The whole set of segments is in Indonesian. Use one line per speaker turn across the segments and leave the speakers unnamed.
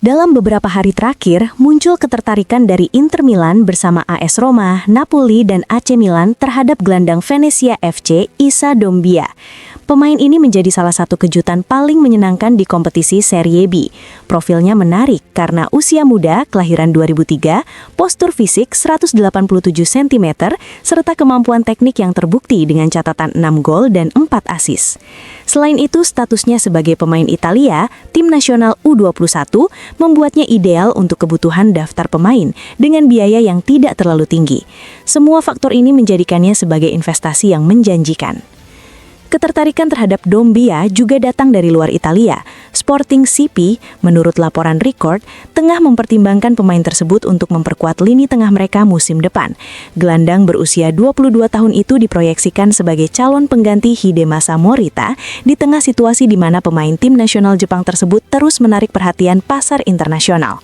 Dalam beberapa hari terakhir, muncul ketertarikan dari Inter Milan bersama AS Roma, Napoli, dan AC Milan terhadap gelandang Venezia FC, Issa Doumbia. Pemain ini menjadi salah satu kejutan paling menyenangkan di kompetisi Serie B. Profilnya menarik karena usia muda, kelahiran 2003, postur fisik 187 cm, serta kemampuan teknik yang terbukti dengan catatan 6 gol dan 4 assist. Selain itu, statusnya sebagai pemain Italia, tim nasional U21 membuatnya ideal untuk kebutuhan daftar pemain dengan biaya yang tidak terlalu tinggi. Semua faktor ini menjadikannya sebagai investasi yang menjanjikan. Ketertarikan terhadap Doumbia juga datang dari luar Italia. Sporting CP, menurut laporan Record, tengah mempertimbangkan pemain tersebut untuk memperkuat lini tengah mereka musim depan. Gelandang berusia 22 tahun itu diproyeksikan sebagai calon pengganti Hidemasa Morita di tengah situasi di mana pemain tim nasional Jepang tersebut terus menarik perhatian pasar internasional.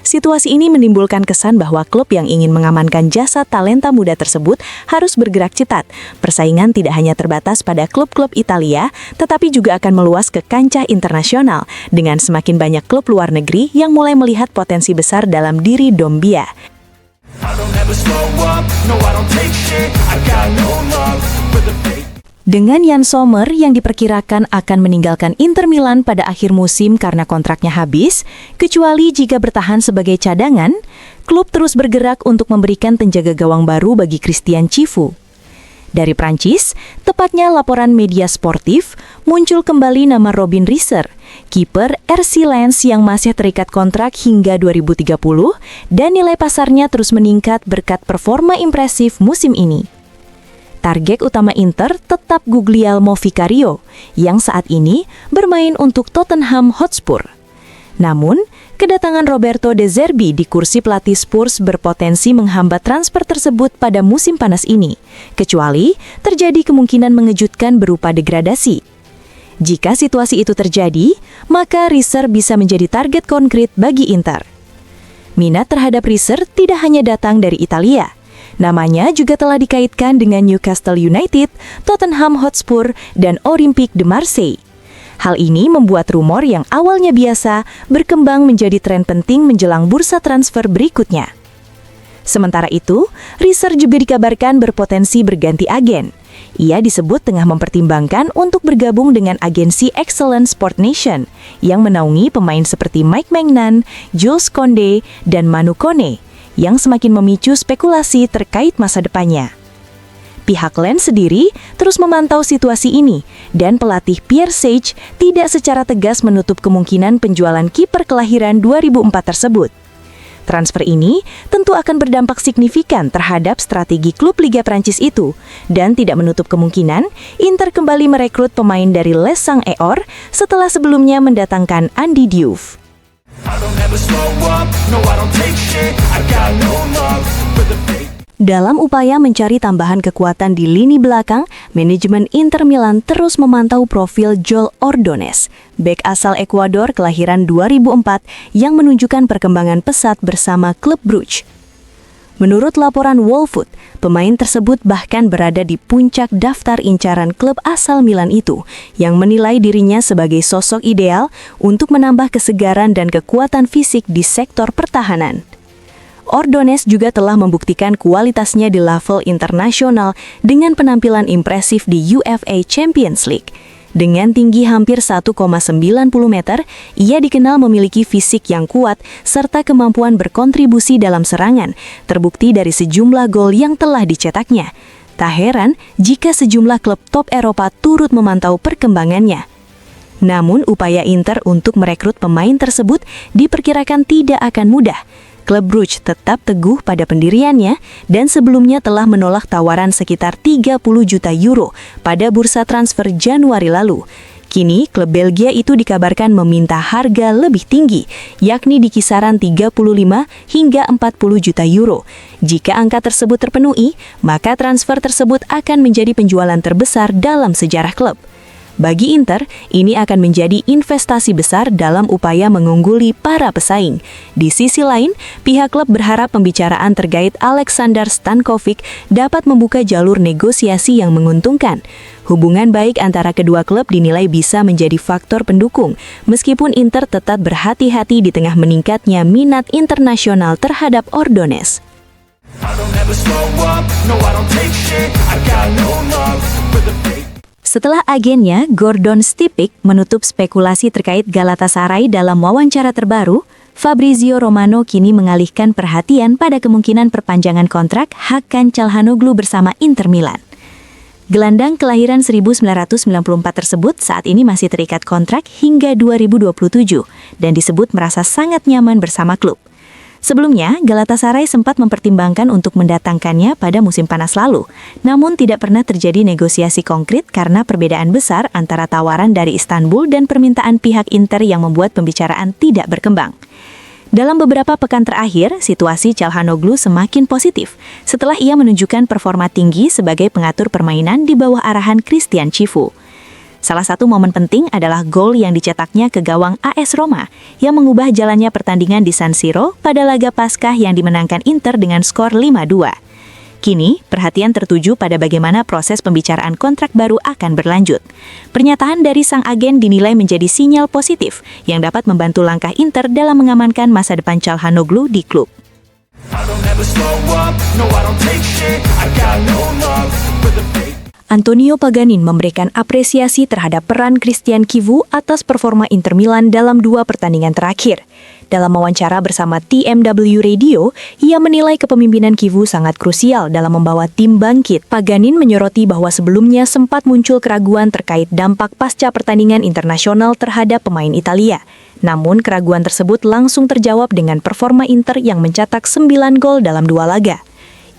Situasi ini menimbulkan kesan bahwa klub yang ingin mengamankan jasa talenta muda tersebut harus bergerak cepat. Persaingan tidak hanya terbatas pada klub-klub Italia, tetapi juga akan meluas ke kancah internasional dengan semakin banyak klub luar negeri yang mulai melihat potensi besar dalam diri Doumbia. Dengan Yann Sommer yang diperkirakan akan meninggalkan Inter Milan pada akhir musim karena kontraknya habis, kecuali jika bertahan sebagai cadangan, klub terus bergerak untuk memberikan penjaga gawang baru bagi Christian Cifu. Dari Prancis, tepatnya laporan media sportif, muncul kembali nama Robin Riser, kiper RC Lens yang masih terikat kontrak hingga 2030 dan nilai pasarnya terus meningkat berkat performa impresif musim ini. Target utama Inter tetap Guglielmo Vicario, yang saat ini bermain untuk Tottenham Hotspur. Namun, kedatangan Roberto De Zerbi di kursi pelatih Spurs berpotensi menghambat transfer tersebut pada musim panas ini, kecuali terjadi kemungkinan mengejutkan berupa degradasi. Jika situasi itu terjadi, maka Riser bisa menjadi target konkret bagi Inter. Minat terhadap Riser tidak hanya datang dari Italia. Namanya juga telah dikaitkan dengan Newcastle United, Tottenham Hotspur, dan Olympique de Marseille. Hal ini membuat rumor yang awalnya biasa berkembang menjadi tren penting menjelang bursa transfer berikutnya. Sementara itu, Riser juga dikabarkan berpotensi berganti agen. Ia disebut tengah mempertimbangkan untuk bergabung dengan agensi Excellent Sport Nation yang menaungi pemain seperti Mike Maignan, Jules Koundé, dan Manu Kone, yang semakin memicu spekulasi terkait masa depannya. Pihak Lens sendiri terus memantau situasi ini, dan pelatih Pierre Sage tidak secara tegas menutup kemungkinan penjualan kiper kelahiran 2004 tersebut. Transfer ini tentu akan berdampak signifikan terhadap strategi klub Liga Prancis itu, dan tidak menutup kemungkinan Inter kembali merekrut pemain dari Les Saint-Éor setelah sebelumnya mendatangkan Andy Diouf. Dalam upaya mencari tambahan kekuatan di lini belakang, manajemen Inter Milan terus memantau profil Joel Ordonez, bek asal Ekuador kelahiran 2004 yang menunjukkan perkembangan pesat bersama klub Brugge. Menurut laporan Wallfoot, pemain tersebut bahkan berada di puncak daftar incaran klub asal Milan itu, yang menilai dirinya sebagai sosok ideal untuk menambah kesegaran dan kekuatan fisik di sektor pertahanan. Ordonez juga telah membuktikan kualitasnya di level internasional dengan penampilan impresif di UEFA Champions League. Dengan tinggi hampir 1,90 meter, ia dikenal memiliki fisik yang kuat serta kemampuan berkontribusi dalam serangan, terbukti dari sejumlah gol yang telah dicetaknya. Tak heran jika sejumlah klub top Eropa turut memantau perkembangannya. Namun, upaya Inter untuk merekrut pemain tersebut diperkirakan tidak akan mudah. Klub Brugge tetap teguh pada pendiriannya dan sebelumnya telah menolak tawaran sekitar 30 juta euro pada bursa transfer Januari lalu. Kini, klub Belgia itu dikabarkan meminta harga lebih tinggi, yakni di kisaran 35 hingga 40 juta euro. Jika angka tersebut terpenuhi, maka transfer tersebut akan menjadi penjualan terbesar dalam sejarah klub. Bagi Inter, ini akan menjadi investasi besar dalam upaya mengungguli para pesaing. Di sisi lain, pihak klub berharap pembicaraan terkait Aleksandar Stankovic dapat membuka jalur negosiasi yang menguntungkan. Hubungan baik antara kedua klub dinilai bisa menjadi faktor pendukung, meskipun Inter tetap berhati-hati di tengah meningkatnya minat internasional terhadap Ordonez. Setelah agennya, Gordon Stipic menutup spekulasi terkait Galatasaray dalam wawancara terbaru, Fabrizio Romano kini mengalihkan perhatian pada kemungkinan perpanjangan kontrak Hakan Çalhanoğlu bersama Inter Milan. Gelandang kelahiran 1994 tersebut saat ini masih terikat kontrak hingga 2027 dan disebut merasa sangat nyaman bersama klub. Sebelumnya, Galatasaray sempat mempertimbangkan untuk mendatangkannya pada musim panas lalu, namun tidak pernah terjadi negosiasi konkret karena perbedaan besar antara tawaran dari Istanbul dan permintaan pihak Inter yang membuat pembicaraan tidak berkembang. Dalam beberapa pekan terakhir, situasi Çalhanoğlu semakin positif setelah ia menunjukkan performa tinggi sebagai pengatur permainan di bawah arahan Christian Chivu. Salah satu momen penting adalah gol yang dicetaknya ke gawang AS Roma yang mengubah jalannya pertandingan di San Siro pada laga Paskah yang dimenangkan Inter dengan skor 5-2. Kini, perhatian tertuju pada bagaimana proses pembicaraan kontrak baru akan berlanjut. Pernyataan dari sang agen dinilai menjadi sinyal positif yang dapat membantu langkah Inter dalam mengamankan masa depan Çalhanoğlu di klub. Antonio Paganin memberikan apresiasi terhadap peran Christian Chivu atas performa Inter Milan dalam 2 pertandingan terakhir. Dalam wawancara bersama TMW Radio, ia menilai kepemimpinan Chivu sangat krusial dalam membawa tim bangkit. Paganin menyoroti bahwa sebelumnya sempat muncul keraguan terkait dampak pasca pertandingan internasional terhadap pemain Italia. Namun keraguan tersebut langsung terjawab dengan performa Inter yang mencetak 9 gol dalam 2 laga.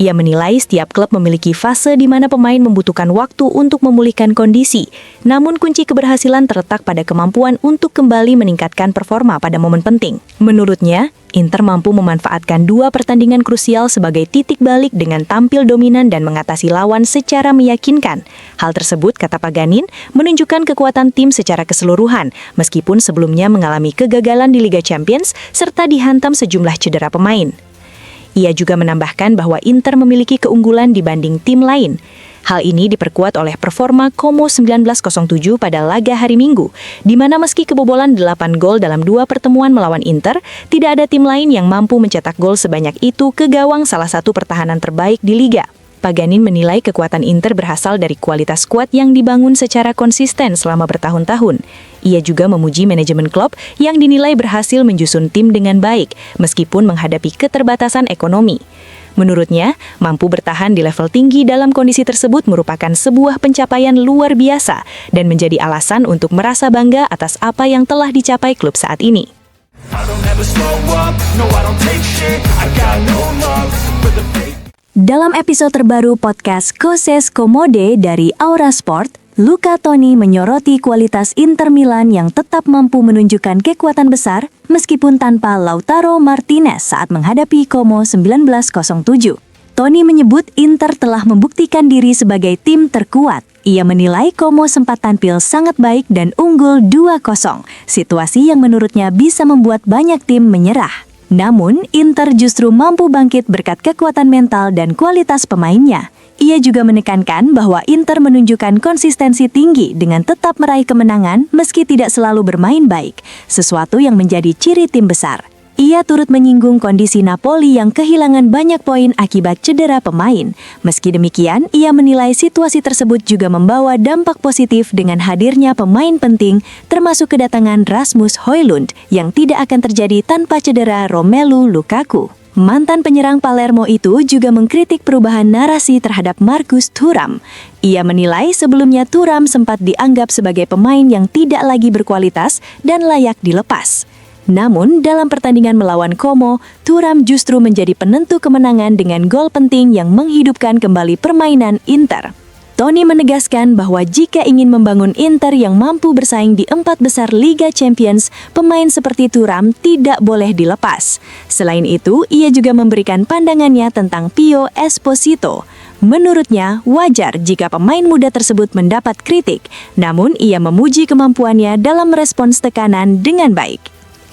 Ia menilai setiap klub memiliki fase di mana pemain membutuhkan waktu untuk memulihkan kondisi, namun kunci keberhasilan terletak pada kemampuan untuk kembali meningkatkan performa pada momen penting. Menurutnya, Inter mampu memanfaatkan 2 pertandingan krusial sebagai titik balik dengan tampil dominan dan mengatasi lawan secara meyakinkan. Hal tersebut, kata Paganin, menunjukkan kekuatan tim secara keseluruhan, meskipun sebelumnya mengalami kegagalan di Liga Champions serta dihantam sejumlah cedera pemain. Ia juga menambahkan bahwa Inter memiliki keunggulan dibanding tim lain. Hal ini diperkuat oleh performa Como 1907 pada laga hari Minggu, di mana meski kebobolan 8 gol dalam 2 pertemuan melawan Inter, tidak ada tim lain yang mampu mencetak gol sebanyak itu ke gawang salah satu pertahanan terbaik di Liga. Paganin menilai kekuatan Inter berasal dari kualitas skuad yang dibangun secara konsisten selama bertahun-tahun. Ia juga memuji manajemen klub yang dinilai berhasil menjusun tim dengan baik, meskipun menghadapi keterbatasan ekonomi. Menurutnya, mampu bertahan di level tinggi dalam kondisi tersebut merupakan sebuah pencapaian luar biasa dan menjadi alasan untuk merasa bangga atas apa yang telah dicapai klub saat ini. Dalam episode terbaru podcast Coses Comode dari Aura Sport, Luca Toni menyoroti kualitas Inter Milan yang tetap mampu menunjukkan kekuatan besar meskipun tanpa Lautaro Martinez saat menghadapi Como 1907. Toni menyebut Inter telah membuktikan diri sebagai tim terkuat. Ia menilai Como sempat tampil sangat baik dan unggul 2-0, situasi yang menurutnya bisa membuat banyak tim menyerah. Namun, Inter justru mampu bangkit berkat kekuatan mental dan kualitas pemainnya. Ia juga menekankan bahwa Inter menunjukkan konsistensi tinggi dengan tetap meraih kemenangan meski tidak selalu bermain baik, sesuatu yang menjadi ciri tim besar. Ia turut menyinggung kondisi Napoli yang kehilangan banyak poin akibat cedera pemain. Meski demikian, ia menilai situasi tersebut juga membawa dampak positif dengan hadirnya pemain penting, termasuk kedatangan Rasmus Højlund yang tidak akan terjadi tanpa cedera Romelu Lukaku. Mantan penyerang Palermo itu juga mengkritik perubahan narasi terhadap Marcus Thuram. Ia menilai sebelumnya Thuram sempat dianggap sebagai pemain yang tidak lagi berkualitas dan layak dilepas. Namun, dalam pertandingan melawan Como, Thuram justru menjadi penentu kemenangan dengan gol penting yang menghidupkan kembali permainan Inter. Toni menegaskan bahwa jika ingin membangun Inter yang mampu bersaing di 4 besar Liga Champions, pemain seperti Thuram tidak boleh dilepas. Selain itu, ia juga memberikan pandangannya tentang Pio Esposito. Menurutnya, wajar jika pemain muda tersebut mendapat kritik, namun ia memuji kemampuannya dalam merespons tekanan dengan baik.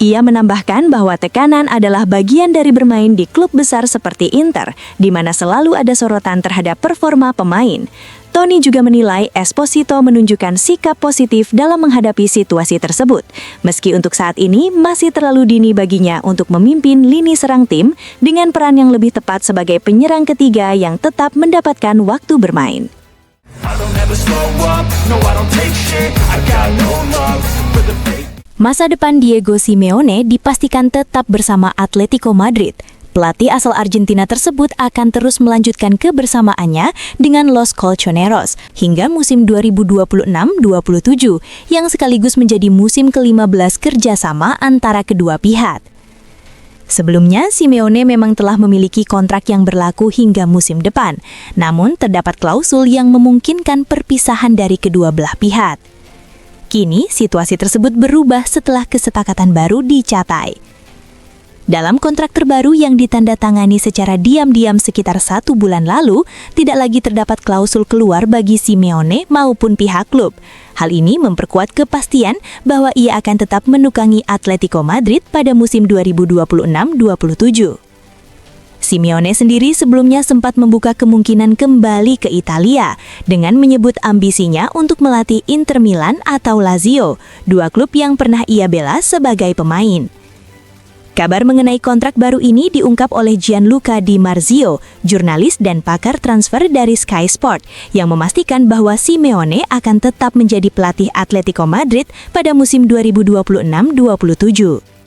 Ia menambahkan bahwa tekanan adalah bagian dari bermain di klub besar seperti Inter, di mana selalu ada sorotan terhadap performa pemain. Toni juga menilai Esposito menunjukkan sikap positif dalam menghadapi situasi tersebut, meski untuk saat ini masih terlalu dini baginya untuk memimpin lini serang tim dengan peran yang lebih tepat sebagai penyerang ketiga yang tetap mendapatkan waktu bermain. Masa depan Diego Simeone dipastikan tetap bersama Atletico Madrid. Pelatih asal Argentina tersebut akan terus melanjutkan kebersamaannya dengan Los Colchoneros hingga musim 2026-27, yang sekaligus menjadi musim ke-15 kerjasama antara kedua pihak. Sebelumnya, Simeone memang telah memiliki kontrak yang berlaku hingga musim depan, namun terdapat klausul yang memungkinkan perpisahan dari kedua belah pihak. Kini, situasi tersebut berubah setelah kesepakatan baru dicapai. Dalam kontrak terbaru yang ditandatangani secara diam-diam sekitar 1 bulan lalu, tidak lagi terdapat klausul keluar bagi Simeone maupun pihak klub. Hal ini memperkuat kepastian bahwa ia akan tetap menukangi Atletico Madrid pada musim 2026-27. Simeone sendiri sebelumnya sempat membuka kemungkinan kembali ke Italia dengan menyebut ambisinya untuk melatih Inter Milan atau Lazio, dua klub yang pernah ia bela sebagai pemain. Kabar mengenai kontrak baru ini diungkap oleh Gianluca Di Marzio, jurnalis dan pakar transfer dari Sky Sport, yang memastikan bahwa Simeone akan tetap menjadi pelatih Atletico Madrid pada musim 2026-27.